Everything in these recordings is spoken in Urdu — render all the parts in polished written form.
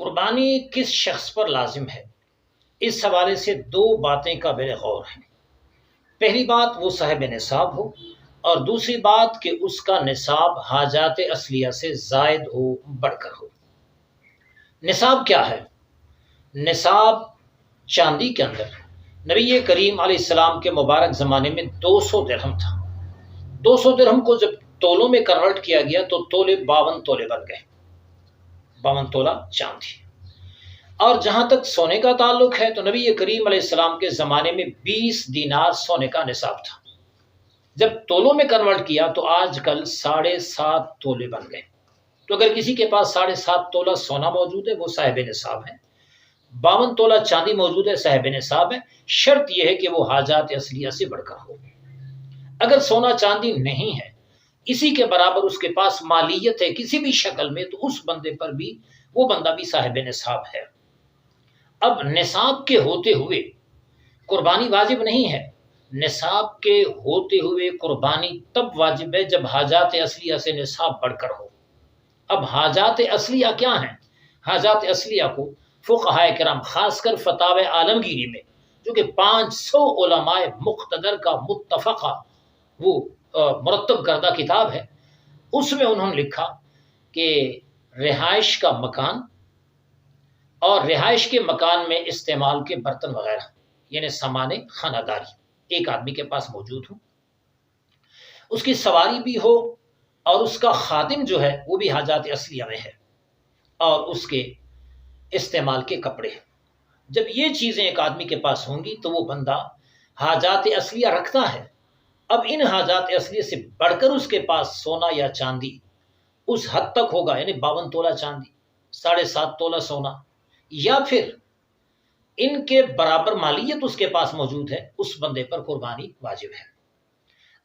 قربانی کس شخص پر لازم ہے؟ اس حوالے سے دو باتیں قابل غور ہیں۔ پہلی بات وہ صاحب نصاب ہو، اور دوسری بات کہ اس کا نصاب حاجات اصلیہ سے زائد ہو، بڑھ کر ہو۔ نصاب کیا ہے؟ نصاب چاندی کے اندر نبی کریم علیہ السلام کے مبارک زمانے میں 200 درہم تھا۔ 200 درہم کو جب تولوں میں کنورٹ کیا گیا تو تولے 52 تولے بن گئے، 52 تولہ چاندی۔ اور جہاں تک سونے کا تعلق ہے تو نبی کریم علیہ السلام کے زمانے میں 20 دینار سونے کا نصاب تھا۔ جب تولوں میں کنورٹ کیا تو آج کل 7.5 تولے بن گئے۔ تو اگر کسی کے پاس 7.5 تولہ سونا موجود ہے وہ صاحب نصاب ہے، 52 تولہ چاندی موجود ہے، صاحب نصاب ہے۔ شرط یہ ہے کہ وہ حاجات اصلیہ سے بڑھ کر ہو۔ اگر سونا چاندی نہیں ہے، اسی کے برابر اس کے پاس مالیت ہے کسی بھی شکل میں، تو اس بندے پر بھی وہ بندہ بھی صاحب نصاب ہے۔ اب نصاب کے ہوتے ہوئے قربانی واجب نہیں ہے۔ نصاب کے ہوتے ہوئے قربانی تب واجب ہے جب حاجات اصلیہ سے نصاب بڑھ کر ہو۔ اب حاجات اصلیہ کیا ہیں؟ حاجات اصلیہ کو فقہاء کرام خاص کر فتاوی عالمگیری میں، جو کہ 500 علماء مقتدر کا متفقہ وہ مرتب کردہ کتاب ہے، اس میں انہوں نے لکھا کہ رہائش کا مکان اور رہائش کے مکان میں استعمال کے برتن وغیرہ، یعنی سامان خانہ داری ایک آدمی کے پاس موجود ہو، اس کی سواری بھی ہو، اور اس کا خادم جو ہے وہ بھی حاجات اصلیہ میں ہے، اور اس کے استعمال کے کپڑے۔ جب یہ چیزیں ایک آدمی کے پاس ہوں گی تو وہ بندہ حاجات اصلیہ رکھتا ہے۔ اب ان حاجات اصلیہ سے بڑھ کر اس کے پاس سونا یا چاندی اس حد تک ہوگا، یعنی 52 تولہ چاندی، 7.5 تولہ سونا، یا پھر ان کے برابر مالیت اس کے پاس موجود ہے، اس بندے پر قربانی واجب ہے۔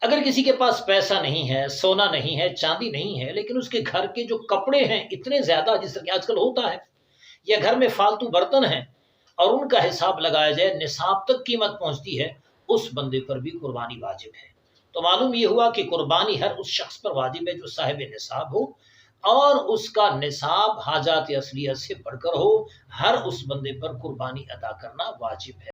اگر کسی کے پاس پیسہ نہیں ہے، سونا نہیں ہے، چاندی نہیں ہے، لیکن اس کے گھر کے جو کپڑے ہیں اتنے زیادہ، جس طرح کہ آج کل ہوتا ہے، یا گھر میں فالتو برتن ہیں اور ان کا حساب لگایا جائے، نصاب تک قیمت پہنچتی ہے، اس بندے پر بھی قربانی واجب ہے۔ تو معلوم یہ ہوا کہ قربانی ہر اس شخص پر واجب ہے جو صاحب نصاب ہو، اور اس کا نصاب حاجات اصلیہ سے بڑھ کر ہو۔ ہر اس بندے پر قربانی ادا کرنا واجب ہے۔